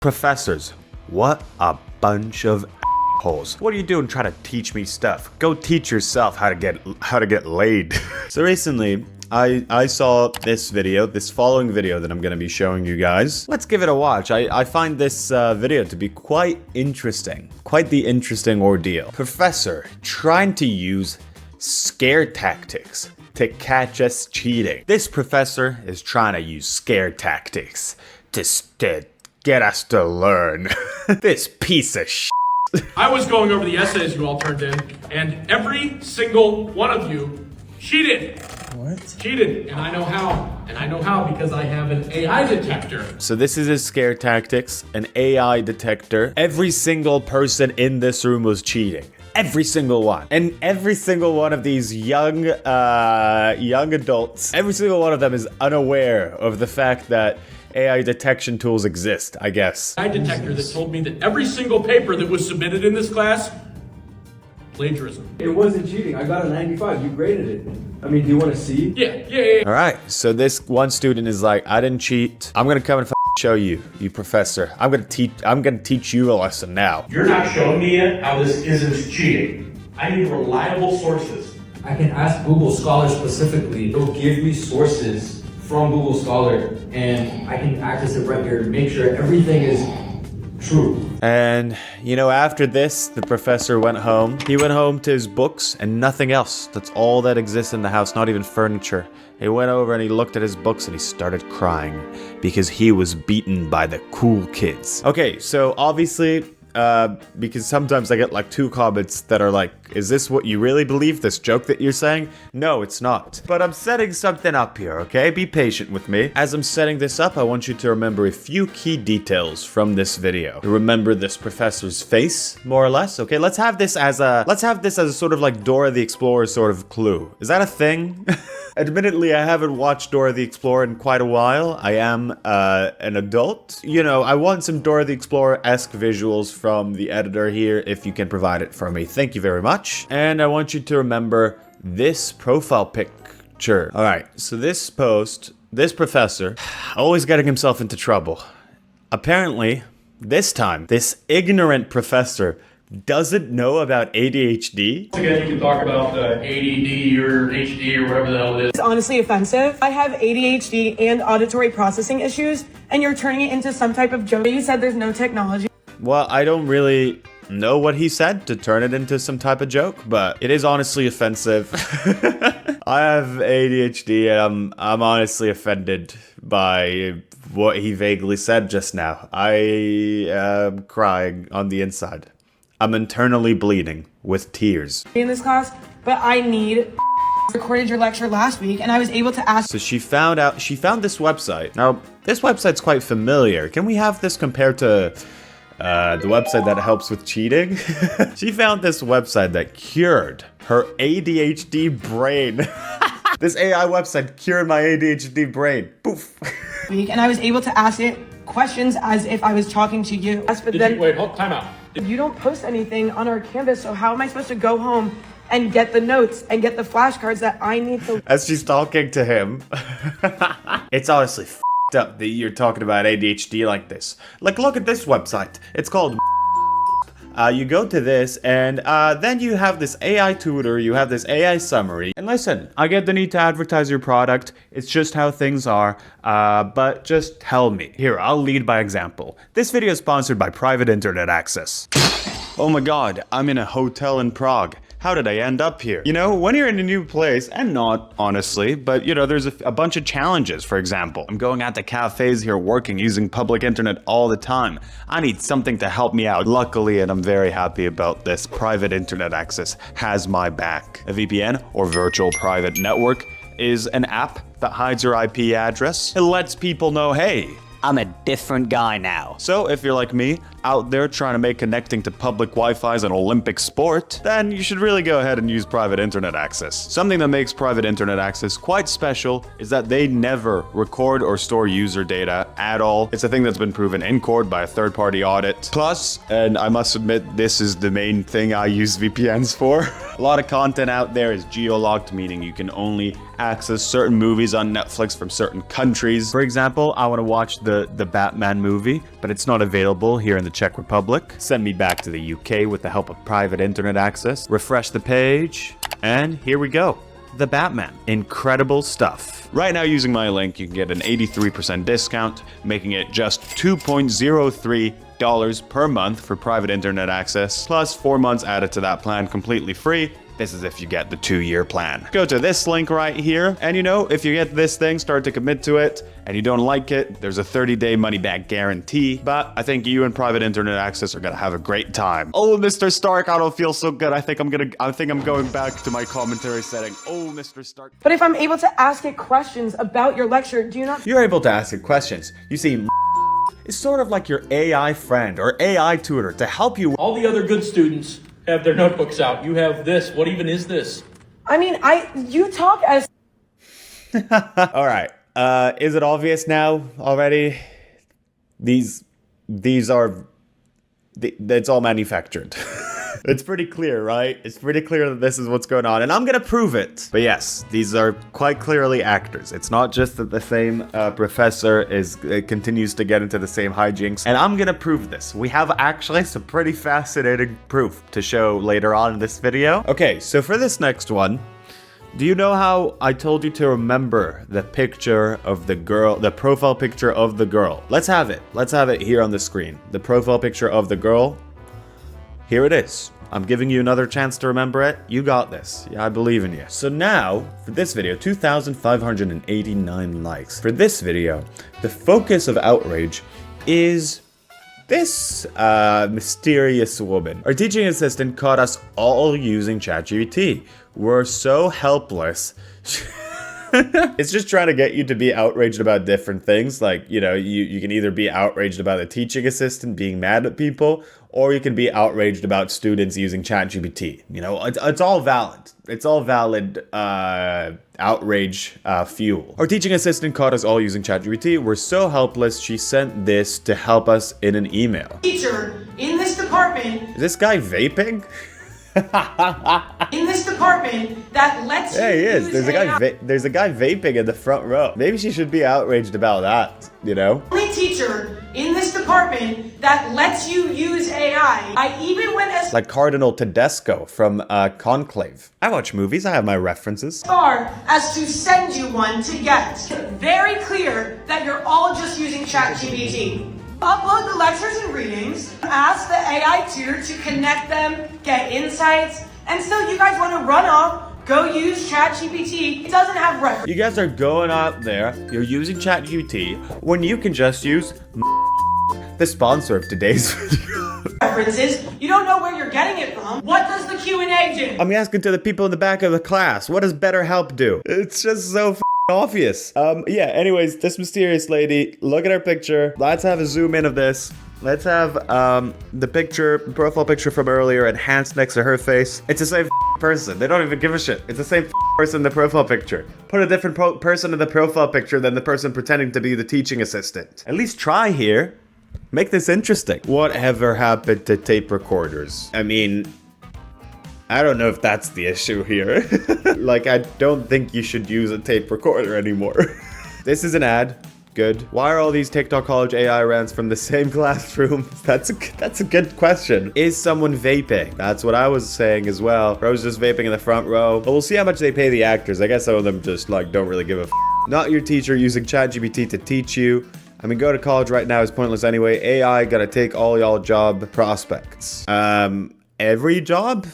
Professors, what a bunch of holes. What are you doing trying to teach me stuff? Go teach yourself how to get laid. So recently, I saw this video, this following video that I'm gonna be showing you guys. Let's give it a watch. I find this video to be quite interesting. Quite the interesting ordeal. Professor trying to use scare tactics to catch us cheating. This professor is trying to use scare tactics to get us to learn. This piece of shit. I was going over the essays you all turned in, and every single one of you cheated. What? Cheated, and I know how. And I know how because I have an AI detector. So this is his scare tactics, an AI detector. Every single person in this room was cheating. Every single one. And every single one of these young adults, every single one of them is unaware of the fact that AI detection tools exist, I guess. AI detector that told me that every single paper that was submitted in this class, plagiarism. It wasn't cheating. I got a 95. You graded it. I mean, do you want to see? Yeah. All right, so this one student is like, I didn't cheat. I'm gonna come and show you, you professor. I'm gonna teach you a lesson now. You're not showing me yet how this isn't cheating. I need reliable sources. I can ask Google Scholar specifically. It'll give me sources from Google Scholar, and I can access it right here to make sure everything is true. And, you know, after this, the professor went home. He went home to his books and nothing else. That's all that exists in the house, not even furniture. He went over and he looked at his books and he started crying because he was beaten by the cool kids. Okay, so obviously, because sometimes I get like 2 comments that are like, is this what you really believe, this joke that you're saying? No, it's not. But I'm setting something up here, okay? Be patient with me. As I'm setting this up, I want you to remember a few key details from this video. Remember this professor's face, more or less, okay? Let's have this as a sort of like Dora the Explorer sort of clue. Is that a thing? Admittedly, I haven't watched Dora the Explorer in quite a while. I am an adult. You know, I want some Dora the Explorer-esque visuals from the editor here, if you can provide it for me. Thank you very much. And I want you to remember this profile picture. All right, so this professor, always getting himself into trouble. Apparently, this time, this ignorant professor doesn't know about ADHD. Again, you can talk about ADD or HD or whatever the hell it is. It's honestly offensive. I have ADHD and auditory processing issues, and you're turning it into some type of joke. You said there's no technology. Well, I don't really know what he said to turn it into some type of joke, but it is honestly offensive. I have ADHD and I'm honestly offended by what he vaguely said just now. I am crying on the inside. I'm internally bleeding with tears. In this class, but I recorded your lecture last week, and I was able to ask. So she found this website. Now, this website's quite familiar. Can we have this compared to the website that helps with cheating? She found this website that cured her ADHD brain. This AI website cured my ADHD brain. Poof. And I was able to ask it questions as if I was talking to you. Wait, hold, time out. You don't post anything on our Canvas, so how am I supposed to go home and get the notes and get the flashcards that I need to? As she's talking to him. It's honestly f***ed up that you're talking about ADHD like this. Like, look at this website. It's called you go to this, and then you have this AI tutor, you have this AI summary. And listen, I get the need to advertise your product. It's just how things are, but just tell me. Here, I'll lead by example. This video is sponsored by Private Internet Access. Oh my god, I'm in a hotel in Prague. How did I end up here? You know, when you're in a new place, and not, honestly, but you know, there's a bunch of challenges, for example. I'm going out to cafes here working, using public internet all the time. I need something to help me out. Luckily, and I'm very happy about this, Private Internet Access has my back. A VPN, or virtual private network, is an app that hides your IP address. It lets people know, hey, I'm a different guy now. So if you're like me, out there trying to make connecting to public Wi-Fi's an Olympic sport, then you should really go ahead and use private internet access. Something that makes private internet access quite special is that they never record or store user data at all. It's a thing that's been proven in court by a third-party audit. Plus, and I must admit, this is the main thing I use VPNs for. A lot of content out there is geolocked, meaning you can only access certain movies on Netflix from certain countries. For example, I want to watch the Batman movie, but it's not available here in the Czech Republic. Send me back to the UK with the help of private internet access. Refresh the page, and here we go. The Batman. Incredible stuff. Right now, using my link, you can get an 83% discount, making it just $2.03 per month for private internet access, plus 4 months added to that plan completely free. This is if you get the 2-year plan. Go to this link right here, and you know, if you get this thing, start to commit to it, and you don't like it, there's a 30-day money-back guarantee, but I think you and private internet access are gonna have a great time. Oh, Mr. Stark, I don't feel so good. I think I'm going back to my commentary setting. Oh, Mr. Stark. But if I'm able to ask it questions about your lecture, do you not? You're able to ask it questions. You see, it's sort of like your AI friend or AI tutor to help you. All the other good students have their notebooks out. You have this. What even is this? I mean, you talk as. All right. Is it obvious now already? These are, it's all manufactured. It's pretty clear, right? It's pretty clear that this is what's going on, and I'm gonna prove it. But yes, these are quite clearly actors. It's not just that the same professor continues to get into the same hijinks, and I'm gonna prove this. We have actually some pretty fascinating proof to show later on in this video. Okay, so for this next one, do you know how I told you to remember the picture of the girl, the profile picture of the girl? Let's have it. Let's have it here on the screen. The profile picture of the girl. Here it is. I'm giving you another chance to remember it. You got this. Yeah, I believe in you. So now, for this video, 2,589 likes. For this video, the focus of outrage is this mysterious woman. Our teaching assistant caught us all using ChatGPT. We're so helpless. It's just trying to get you to be outraged about different things. Like, you know, you can either be outraged about a teaching assistant being mad at people, or you can be outraged about students using ChatGPT. You know, it's all valid. It's all valid outrage fuel. Our teaching assistant caught us all using ChatGPT. We're so helpless, she sent this to help us in an email. Teacher, in this department. Is this guy vaping? In this department that lets you. Yeah, he is. use There's a guy. There's a guy vaping in the front row. Maybe she should be outraged about that. You know. Only teacher in this department that lets you use AI. I even went as Like Cardinal Tedesco from Conclave. I watch movies. I have my references. far as to send you one to get. Very clear that you're all just using ChatGPT. Upload the lectures and readings, ask the AI tutor to connect them, get insights, and still you guys want to run off, go use ChatGPT. It doesn't have references. You guys are going out there. You're using ChatGPT when you can just use the sponsor of today's video. You don't know where you're getting it from. What does the Q&A do? I'm asking to the people in the back of the class. What does BetterHelp do? It's just so obvious. Yeah, anyways, this mysterious lady, look at her picture. Let's have a zoom in of this. Let's have the profile picture from earlier enhanced next to her face. It's the same person. They don't even give a shit. It's the same person in the profile picture. Put a different person in the profile picture than the person pretending to be the teaching assistant. At least try here. Make this interesting. Whatever happened to tape recorders? I mean, I don't know if that's the issue here. Like, I don't think you should use a tape recorder anymore. This is an ad. Good. Why are all these TikTok college AI rants from the same classroom? That's a good question. Is someone vaping? That's what I was saying as well. I was just vaping in the front row. But we'll see how much they pay the actors. I guess some of them just like don't really give a f. Not your teacher using ChatGPT to teach you. I mean, go to college right now is pointless anyway. AI gotta take all y'all job prospects. Every job?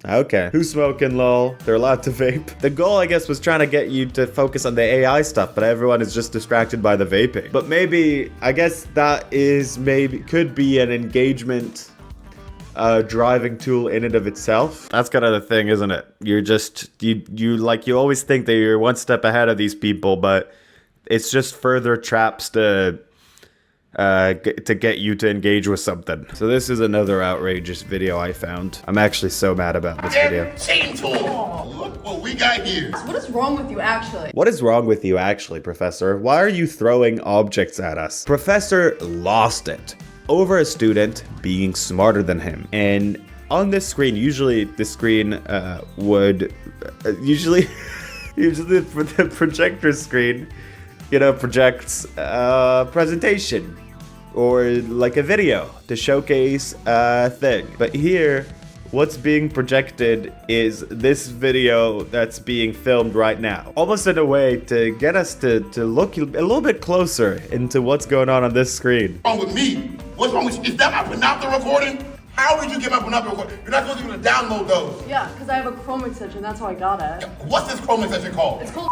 Okay. Who's smoking, lol? They're allowed to vape. The goal, I guess, was trying to get you to focus on the AI stuff, but everyone is just distracted by the vaping. But maybe, I guess that is could be an engagement driving tool in and of itself. That's kind of the thing, isn't it? You're just, you always think that you're one step ahead of these people, but it's just further traps to to get you to engage with something. So this is another outrageous video I found. I'm actually so mad about this video. Chain tool. Look what we got here. What is wrong with you, actually? What is wrong with you actually, Professor? Why are you throwing objects at us? Professor lost it over a student being smarter than him. And on this screen, usually the screen usually the projector screen, you know, projects a presentation or like a video to showcase a thing. But here, what's being projected is this video that's being filmed right now. Almost in a way to get us to look a little bit closer into what's going on this screen. What's wrong with me? What's wrong with you? Is that my binocular recording? How did you get my binocular recording? You're not supposed to even download those. Yeah, because I have a Chrome extension. That's how I got it. What's this Chrome extension called? It's called.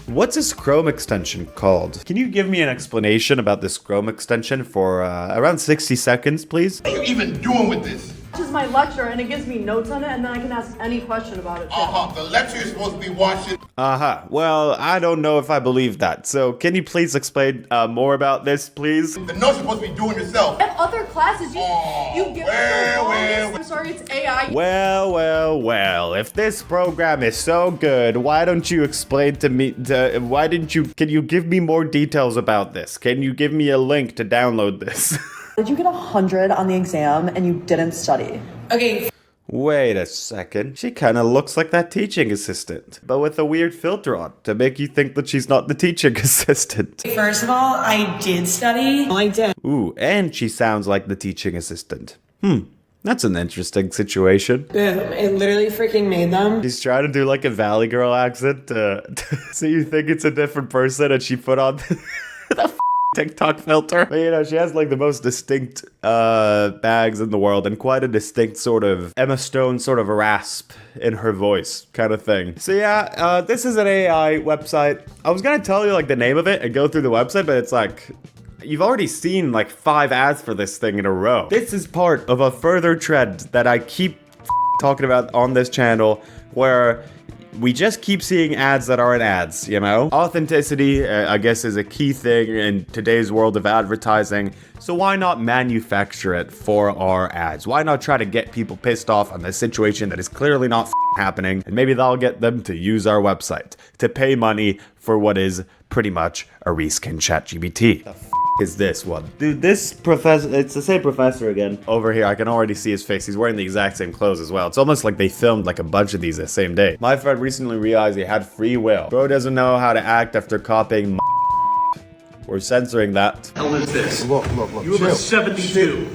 What's this Chrome extension called? Can you give me an explanation about this Chrome extension for around 60 seconds, please? What are you even doing with this? This is my lecture, and it gives me notes on it, and then I can ask any question about it. Too. The lecture is supposed to be watching. Well, I don't know if I believe that. So can you please explain more about this, please? The notes you're supposed to be doing yourself. I have other classes. You give me the longest. I'm sorry, it's AI. Well, if this program is so good, why don't you explain to me, can you give me more details about this? Can you give me a link to download this? Did you get 100 on the exam and you didn't study? Okay. Wait a second. She kind of looks like that teaching assistant, but with a weird filter on to make you think that she's not the teaching assistant. First of all, I did study. I did. Ooh, and she sounds like the teaching assistant. That's an interesting situation. Boom. It literally freaking made them. She's trying to do like a Valley Girl accent, so you think it's a different person, and she put on the TikTok filter. But, you know, she has like the most distinct bags in the world and quite a distinct sort of Emma Stone sort of rasp in her voice kind of thing. So yeah, this is an AI website. I was gonna tell you like the name of it and go through the website, but it's like, you've already seen like 5 ads for this thing in a row. This is part of a further trend that I keep talking about on this channel, where we just keep seeing ads that aren't ads, you know? Authenticity, I guess, is a key thing in today's world of advertising. So why not manufacture it for our ads? Why not try to get people pissed off on this situation that is clearly not happening? And maybe that'll get them to use our website, to pay money for what is pretty much a reskin ChatGPT. The is this one? Dude, this professor, it's the same professor again. Over here, I can already see his face. He's wearing the exact same clothes as well. It's almost like they filmed like a bunch of these the same day. My friend recently realized he had free will. Bro doesn't know how to act after copying. We're censoring that. Hell is this? Look. You have a 72.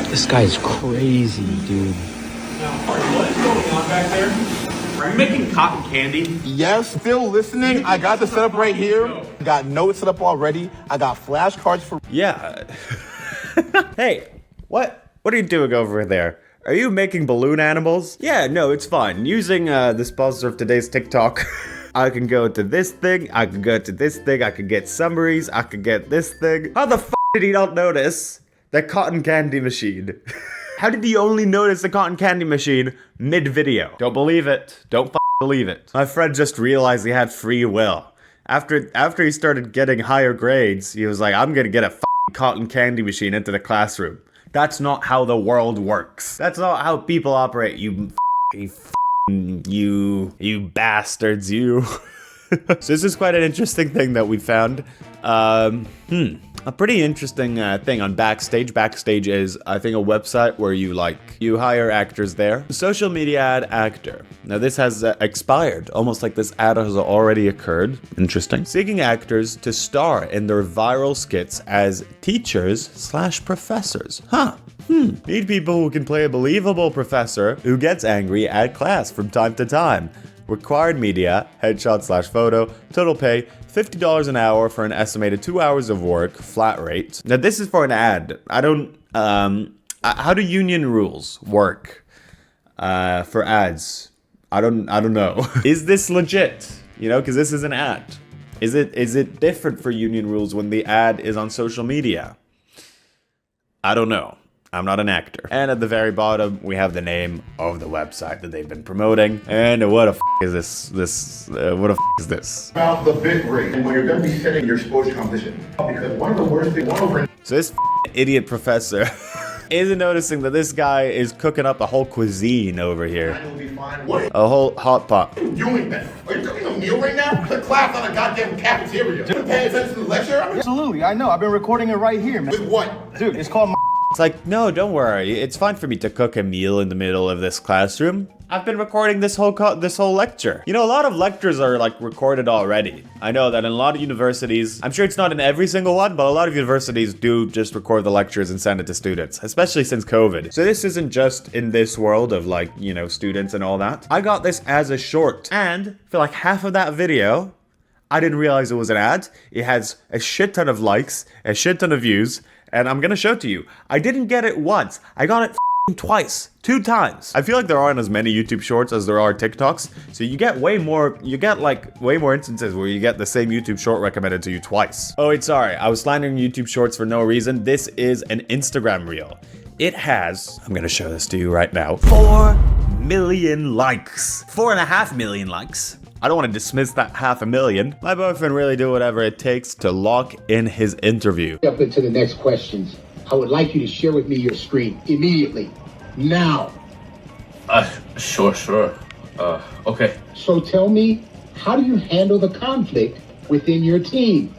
This guy's crazy, dude. What is going on back there? Are you making cotton candy? Yes, still listening. I got the setup right here. Got notes set up already. I got flashcards for. Yeah. Hey, what are you doing over there? Are you making balloon animals? Yeah, no, it's fine. Using the sponsor of today's TikTok, I can go to this thing, I can go to this thing, I can get summaries, I can get this thing. How the f did he not notice the cotton candy machine? How did he only notice the cotton candy machine mid-video? Don't believe it. Don't believe it. My friend just realized he had free will. After he started getting higher grades, he was like, I'm gonna get a cotton candy machine into the classroom. That's not how the world works. That's not how people operate, you bastards, you. So this is quite an interesting thing that we found. A pretty interesting thing on Backstage. Backstage is, I think, a website where you hire actors there. Social media ad actor. Now this has expired, almost like this ad has already occurred. Interesting. Seeking actors to star in their viral skits as teachers/professors. Need people who can play a believable professor who gets angry at class from time to time. Required media, headshot/photo, total pay, $50 an hour for an estimated 2 hours of work, flat rate. Now this is for an ad. I don't, how do union rules work, for ads? I don't know. Is this legit? You know, cause this is an ad. Is it different for union rules when the ad is on social media? I don't know. I'm not an actor. And at the very bottom, we have the name of the website that they've been promoting. And what a is this? What a is this? About the bit rate and when you're going to be setting your sports competition. Because one of the worst things, So this idiot professor isn't noticing that this guy is cooking up a whole cuisine over here. What A whole hot pot. are you doing, man? Are you cooking a meal right now? The class on a goddamn cafeteria. You pay attention to the lecture? Absolutely, I know. I've been recording it right here, man. With what? Dude, it's called It's like, no, don't worry. It's fine for me to cook a meal in the middle of this classroom. I've been recording this whole lecture. You know, a lot of lectures are like recorded already. I know that in a lot of universities, I'm sure it's not in every single one, but a lot of universities do just record the lectures and send it to students, especially since COVID. So this isn't just in this world of like, you know, students and all that. I got this as a short, and for like half of that video, I didn't realize it was an ad. It has a shit ton of likes, a shit ton of views, and I'm gonna show it to you. I didn't get it once. I got it twice, 2 times. I feel like there aren't as many YouTube shorts as there are TikToks, so you get way more instances where you get the same YouTube short recommended to you twice. Oh wait, sorry, I was slandering YouTube shorts for no reason. This is an Instagram reel. It has, I'm gonna show this to you right now, 4 million likes. 4.5 million likes. I don't want to dismiss that 500,000. My boyfriend really do whatever it takes to lock in his interview. Up into the next questions. I would like you to share with me your screen immediately. Now. Sure. Okay. So tell me, how do you handle the conflict within your team?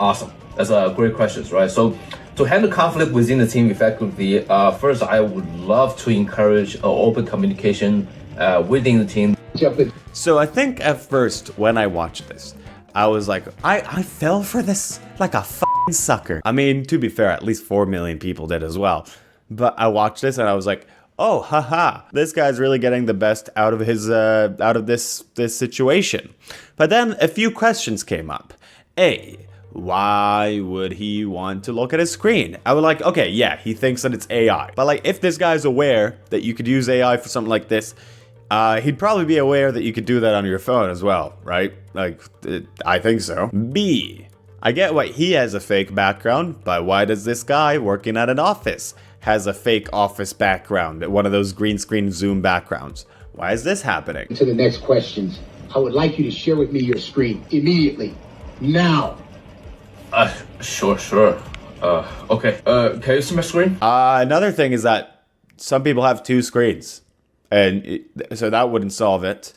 Awesome. That's a great question, right? So to handle conflict within the team effectively, first I would love to encourage open communication within the team. So I think at first when I watched this, I was like, I fell for this like a f***ing sucker. I mean, to be fair, at least 4 million people did as well. But I watched this and I was like, oh, haha, this guy's really getting the best out of his this situation. But then a few questions came up. A, why would he want to look at his screen? I was like, okay, yeah, he thinks that it's AI. But like, if this guy's aware that you could use AI for something like this, he'd probably be aware that you could do that on your phone as well, right? Like, I think so. B, I get why he has a fake background, but why does this guy working at an office has a fake office background, one of those green screen Zoom backgrounds? Why is this happening? To the next questions. I would like you to share with me your screen immediately. Now. Sure. Okay. Can you see my screen? Another thing is that some people have 2 screens. And so that wouldn't solve it.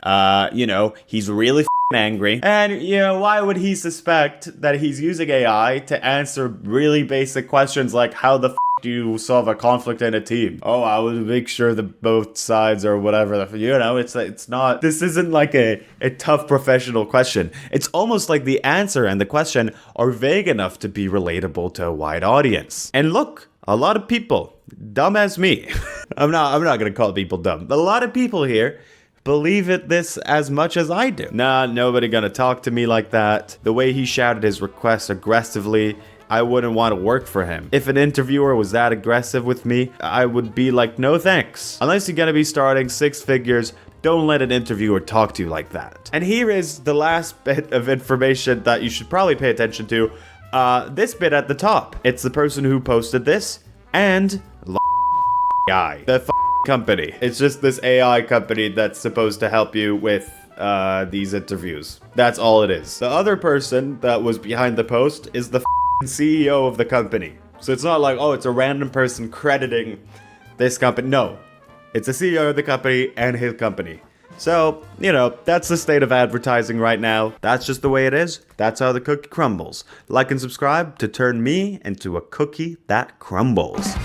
You know, he's really angry. And, you know, why would he suspect that he's using AI to answer really basic questions like how the do you solve a conflict in a team? Oh, I would make sure that both sides or whatever. You know, it's not, this isn't like a tough professional question. It's almost like the answer and the question are vague enough to be relatable to a wide audience. And look, a lot of people, dumb as me, I'm not gonna call people dumb, but a lot of people here believe this as much as I do. Nah, nobody gonna talk to me like that. The way he shouted his request aggressively, I wouldn't want to work for him. If an interviewer was that aggressive with me, I would be like, no thanks. Unless you're gonna be starting 6 figures, don't let an interviewer talk to you like that. And here is the last bit of information that you should probably pay attention to. This bit at the top. It's the person who posted this and guy. The company. It's just this AI company that's supposed to help you with these interviews. That's all it is. The other person that was behind the post is the CEO of the company. So it's not like, oh, it's a random person crediting this company. No, it's the CEO of the company and his company. So, you know, that's the state of advertising right now. That's just the way it is. That's how the cookie crumbles. Like and subscribe to turn me into a cookie that crumbles.